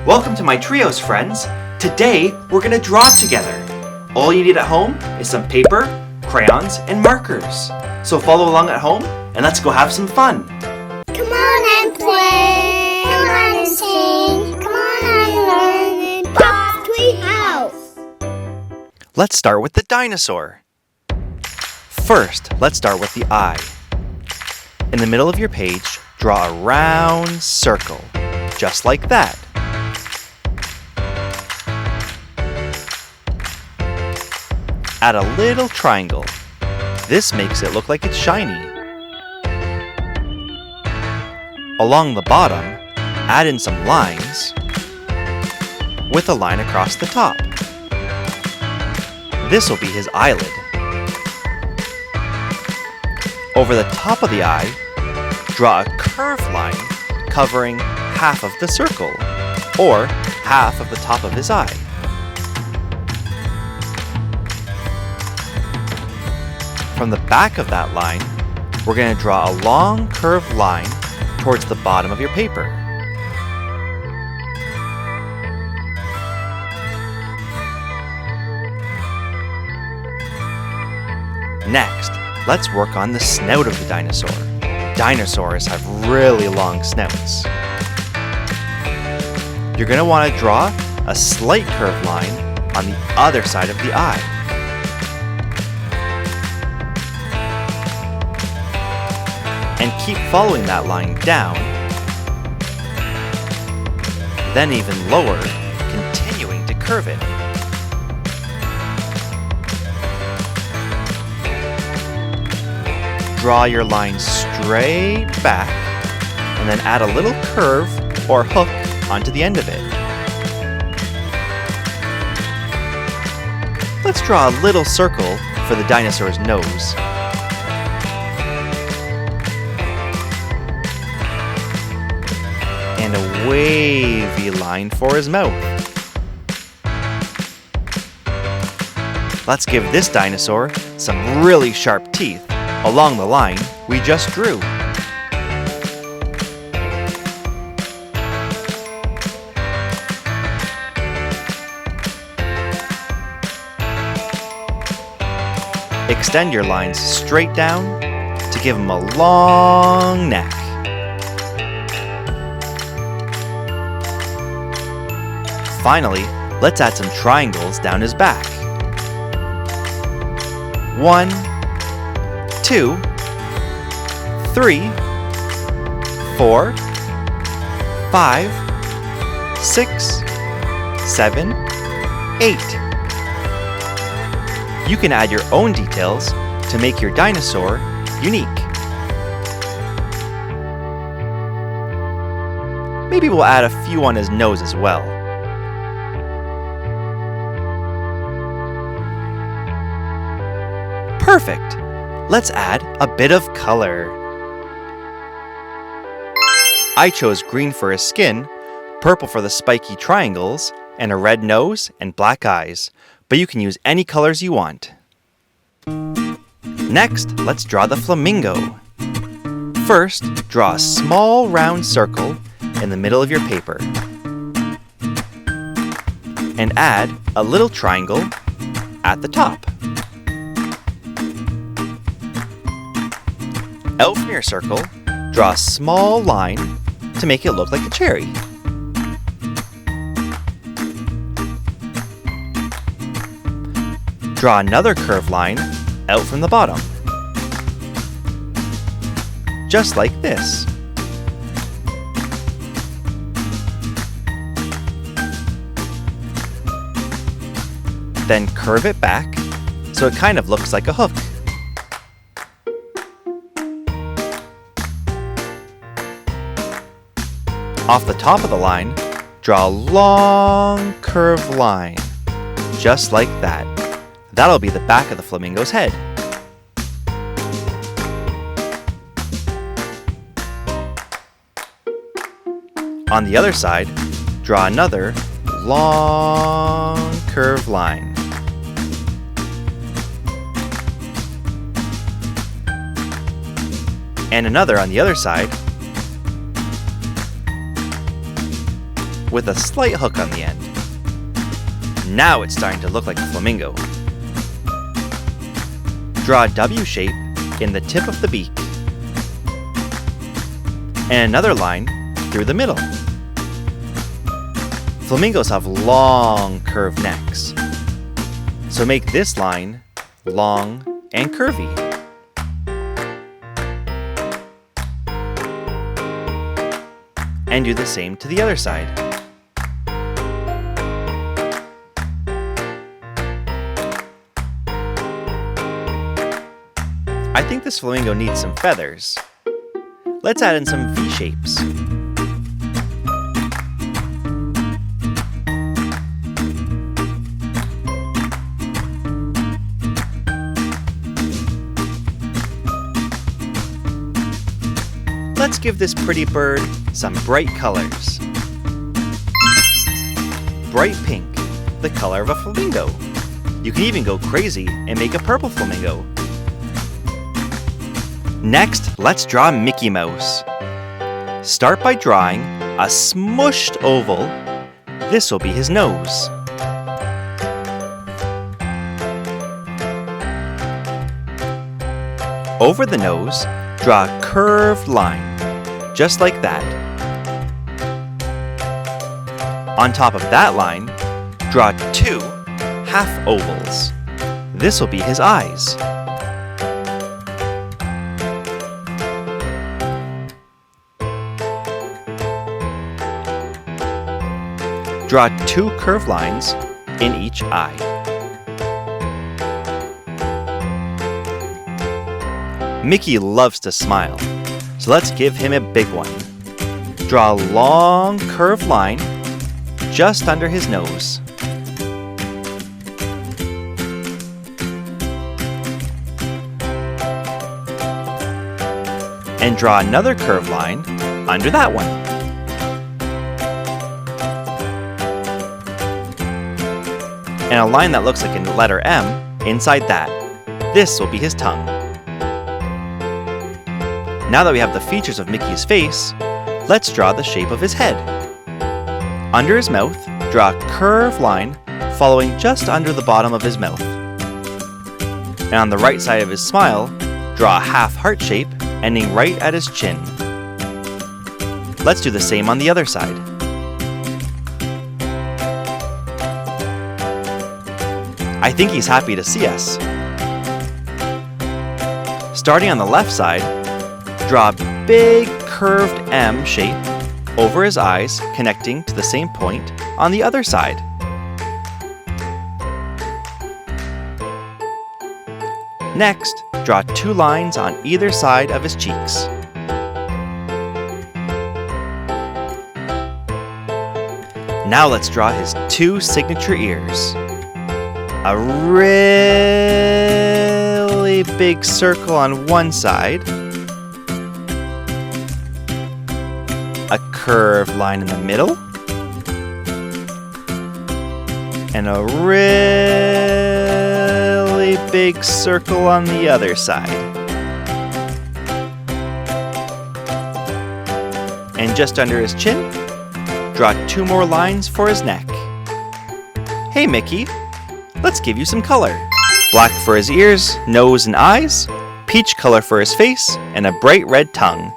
Welcome to my Treehouse, friends. Today, we're gonna draw together. All you need at home is some paper, crayons, and markers. So follow along at home, and let's go have some fun. Come on and play. Come on and sing. Come on and learn. Popz Treehouse. Let's start with the dinosaur. First, let's start with the eye. In the middle of your page, draw a round circle, just like that. Add a little triangle. This makes it look like it's shiny. Along the bottom, add in some lines with a line across the top. This will be his eyelid. Over the top of the eye, draw a curved line covering half of the circle, or half of the top of his eye. From the back of that line, we're going to draw a long curved line towards the bottom of your paper. Next, let's work on the snout of the dinosaur. Dinosaurs have really long snouts. You're going to want to draw a slight curved line on the other side of the eye. And keep following that line down, then even lower, continuing to curve it. Draw your line straight back, and then add a little curve or hook onto the end of it. Let's draw a little circle for the dinosaur's nose. And a wavy line for his mouth. Let's give this dinosaur some really sharp teeth along the line we just drew. Extend your lines straight down to give him a long neck. Finally, let's add some triangles down his back. 1, 2, 3, 4, 5, 6, 7, 8. You can add your own details to make your dinosaur unique. Maybe we'll add a few on his nose as well. Perfect! Let's add a bit of color. I chose green for his skin, purple for the spiky triangles, and a red nose and black eyes, but you can use any colors you want. Next, let's draw the flamingo. First, draw a small round circle in the middle of your paper. And add a little triangle at the top. Out from your circle, draw a small line to make it look like a cherry. Draw another curved line out from the bottom. Just like this. Then curve it back so it kind of looks like a hook. Off the top of the line, draw a long curved line, just like that. That'll be the back of the flamingo's head. On the other side, draw another long curved line. And another on the other side with a slight hook on the end. Now it's starting to look like a flamingo. Draw a W shape in the tip of the beak and another line through the middle. Flamingos have long, curved necks, so make this line long and curvy. And do the same to the other side. I think this flamingo needs some feathers. Let's add in some V shapes. Let's give this pretty bird some bright colors. Bright pink, the color of a flamingo. You can even go crazy and make a purple flamingo. Next, let's draw Mickey Mouse. Start by drawing a smushed oval. This will be his nose. Over the nose, draw a curved line, just like that. On top of that line, draw 2 half ovals. This will be his eyes. Draw 2 curved lines in each eye. Mickey loves to smile, so let's give him a big one. Draw a long curved line just under his nose. And draw another curved line under that one. And a line that looks like a letter M inside that. This will be his tongue. Now that we have the features of Mickey's face, let's draw the shape of his head. Under his mouth, draw a curved line following just under the bottom of his mouth. And on the right side of his smile, draw a half heart shape ending right at his chin. Let's do the same on the other side. I think he's happy to see us. Starting on the left side, draw a big curved M shape over his eyes, connecting to the same point on the other side. Next, draw 2 lines on either side of his cheeks. Now let's draw his 2 signature ears. A really big circle on one side, a curved line in the middle, and a really big circle on the other side. And just under his chin, draw 2 more lines for his neck. Hey Mickey, let's give you some color. Black for his ears, nose, and eyes, peach color for his face, and a bright red tongue.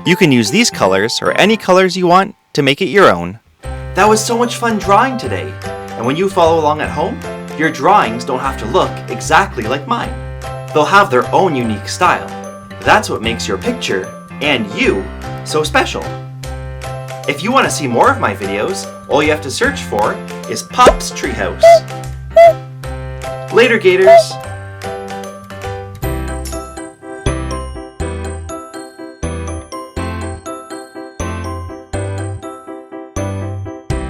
You can use these colors or any colors you want to make it your own. That was so much fun drawing today. And when you follow along at home, your drawings don't have to look exactly like mine. They'll have their own unique style. That's what makes your picture, and you, so special. If you want to see more of my videos, all you have to search for is Popz Treehouse. Later, Gators!